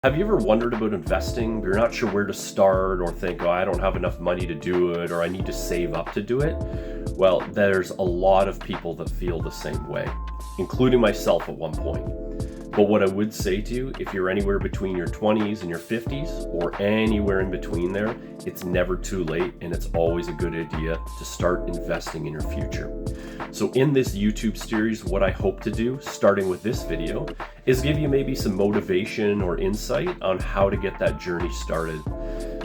Have you ever wondered about investing? You're not sure where to start or think, oh, I don't have enough money to do it or I need to save up to do it? Well, there's a lot of people that feel the same way, including myself at one point. But what I would say to you, if you're anywhere between your 20s and your 50s or anywhere in between there, it's never too late and it's always a good idea to start investing in your future. So in this YouTube series, what I hope to do, starting with this video, is give you maybe some motivation or insight on how to get that journey started,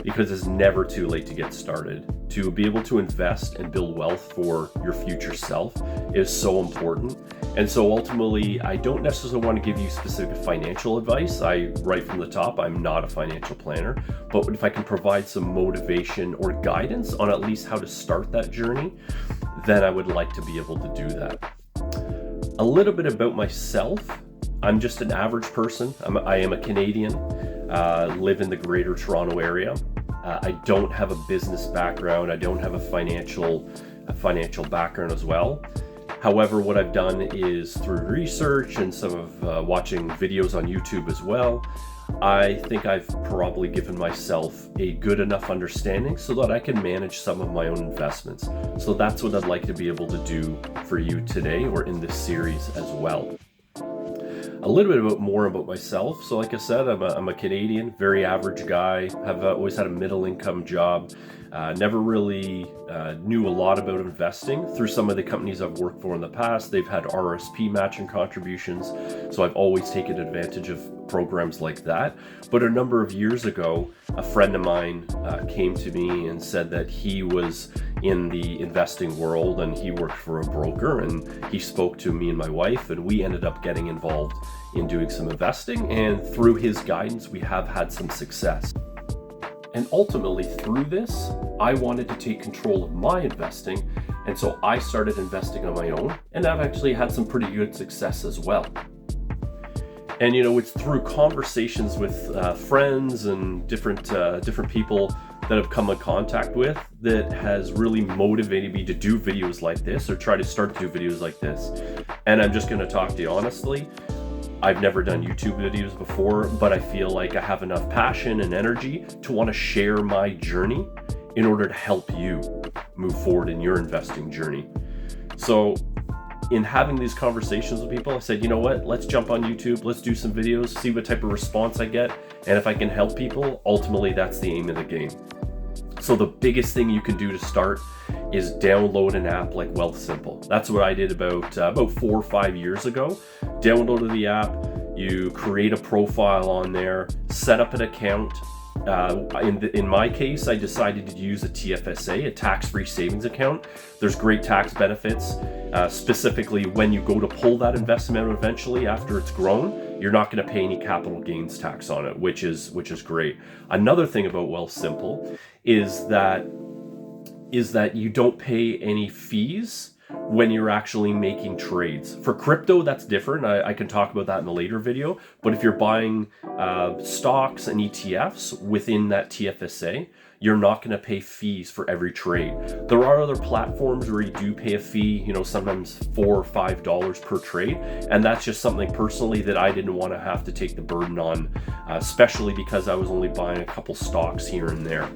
because it's never too late to get started. To be able to invest and build wealth for your future self is so important. And so ultimately, I don't necessarily want to give you specific financial advice. Right from the top, I'm not a financial planner, but if I can provide some motivation or guidance on at least how to start that journey, then I would like to be able to do that. A little bit about myself. I'm just an average person. I am a Canadian, live in the Greater Toronto area. I don't have a business background. I don't have a financial background as well. However, what I've done is through research and some of watching videos on YouTube as well, I think I've probably given myself a good enough understanding so that I can manage some of my own investments. So that's what I'd like to be able to do for you today or in this series as well. A little bit more about myself. So like I said, I'm a Canadian, very average guy. Have always had a middle income job. Never really knew a lot about investing. Through some of the companies I've worked for in the past, they've had RSP matching contributions. So I've always taken advantage of programs like that. But a number of years ago, a friend of mine came to me and said that he was in the investing world and he worked for a broker, and he spoke to me and my wife, and we ended up getting involved in doing some investing, and through his guidance we have had some success. And ultimately through this, I wanted to take control of my investing, and so I started investing on my own, and I've actually had some pretty good success as well. And it's through conversations with friends and different people that I've come in contact with that has really motivated me to do videos like this, or try to start to do videos like this. And I'm just going to talk to you honestly. I've never done YouTube videos before, but I feel like I have enough passion and energy to want to share my journey in order to help you move forward in your investing journey. So in having these conversations with people, I said, you know what, let's jump on YouTube, let's do some videos, see what type of response I get, and if I can help people, ultimately that's the aim of the game. So the biggest thing you can do to start is download an app like Wealthsimple. That's what I did about 4 or 5 years ago. Downloaded the app, you create a profile on there, set up an account. In my case, I decided to use a TFSA, a tax-free savings account. There's great tax benefits, specifically when you go to pull that investment out eventually after it's grown. You're not going to pay any capital gains tax on it, which is great. Another thing about Wealthsimple is that you don't pay any fees when you're actually making trades. For crypto, that's different. I can talk about that in a later video. But if you're buying stocks and ETFs within that TFSA, you're not going to pay fees for every trade. There are other platforms where you do pay a fee, sometimes $4 or $5 per trade. And that's just something personally that I didn't want to have to take the burden on, especially because I was only buying a couple stocks here and there.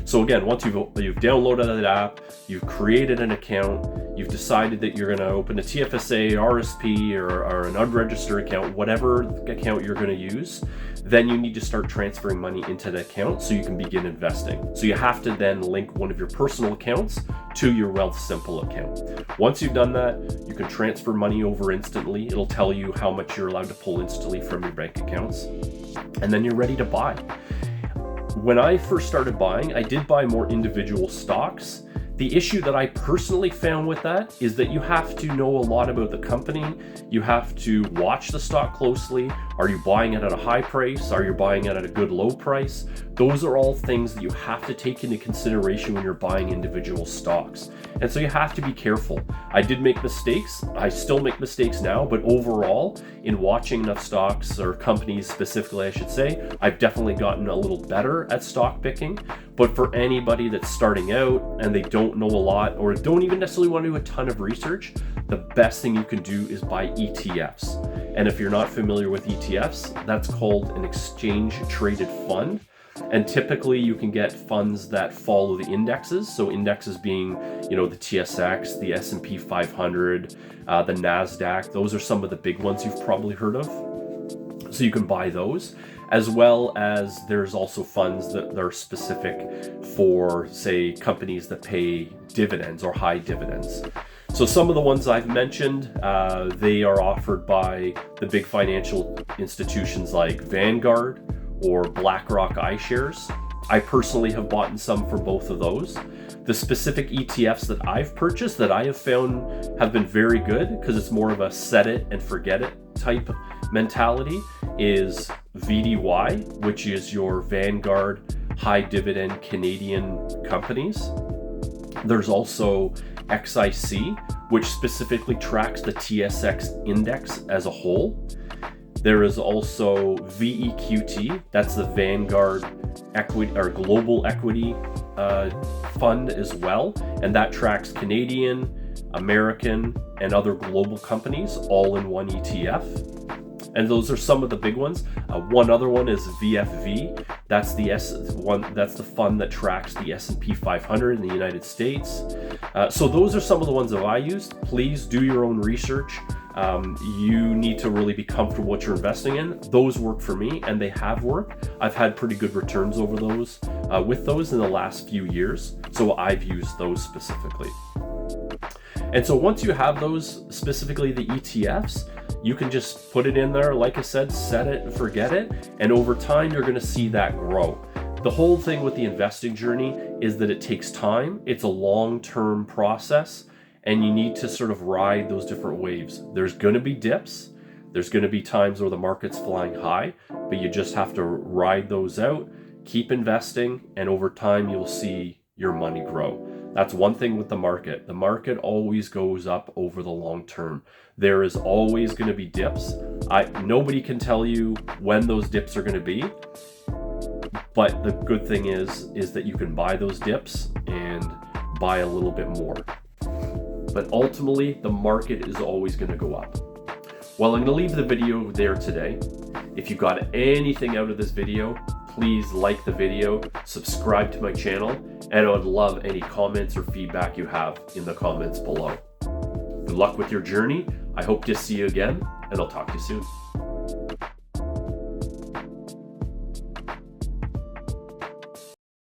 So again, once you've downloaded that app, you've created an account, you've decided that you're going to open a TFSA, RSP, or an unregistered account, whatever account you're going to use, then you need to start transferring money into the account so you can begin investing. So you have to then link one of your personal accounts to your Wealthsimple account. Once you've done that, you can transfer money over instantly. It'll tell you how much you're allowed to pull instantly from your bank accounts, and then you're ready to buy. When I first started buying, I did buy more individual stocks. The issue that I personally found with that is that you have to know a lot about the company. You have to watch the stock closely. Are you buying it at a high price? Are you buying it at a good low price? Those are all things that you have to take into consideration when you're buying individual stocks. And so you have to be careful. I did make mistakes. I still make mistakes now, but overall, in watching enough stocks, or companies specifically, I should say, I've definitely gotten a little better at stock picking. But for anybody that's starting out and they don't know a lot, or don't even necessarily want to do a ton of research, the best thing you can do is buy ETFs. And if you're not familiar with ETFs, that's called an exchange traded fund. And typically you can get funds that follow the indexes. So indexes being, the TSX, the S&P 500, the NASDAQ. Those are some of the big ones you've probably heard of. So you can buy those, as well as there's also funds that are specific for, say, companies that pay dividends or high dividends. So some of the ones I've mentioned, they are offered by the big financial institutions like Vanguard or BlackRock iShares. I personally have bought some for both of those. The specific ETFs that I've purchased that I have found have been very good, because it's more of a set it and forget it type mentality, is VDY, which is your Vanguard high dividend Canadian companies. There's also XIC, which specifically tracks the TSX index as a whole. There is also VEQT, that's the Vanguard Equity or Global Equity Fund as well, and that tracks Canadian, American, and other global companies all in one ETF. And those are some of the big ones. One other one is VFV. That's the fund that tracks the S&P 500 in the United States. So those are some of the ones that I used. Please do your own research. You need to really be comfortable what you're investing in. Those work for me, and they have worked. I've had pretty good returns over those with those in the last few years. So I've used those specifically. And so once you have those, specifically the ETFs, you can just put it in there, like I said, set it and forget it, and over time you're going to see that grow. The whole thing with the investing journey is that it takes time. It's a long-term process, and you need to sort of ride those different waves. There's going to be dips. There's going to be times where the market's flying high, but you just have to ride those out, keep investing, and over time you'll see your money grow. That's one thing with the market. The market always goes up over the long term. There is always going to be dips. Nobody can tell you when those dips are going to be, but the good thing is that you can buy those dips and buy a little bit more. But ultimately, the market is always going to go up. Well, I'm going to leave the video there today. If you got anything out of this video, please like the video, subscribe to my channel, and I would love any comments or feedback you have in the comments below. Good luck with your journey. I hope to see you again, and I'll talk to you soon.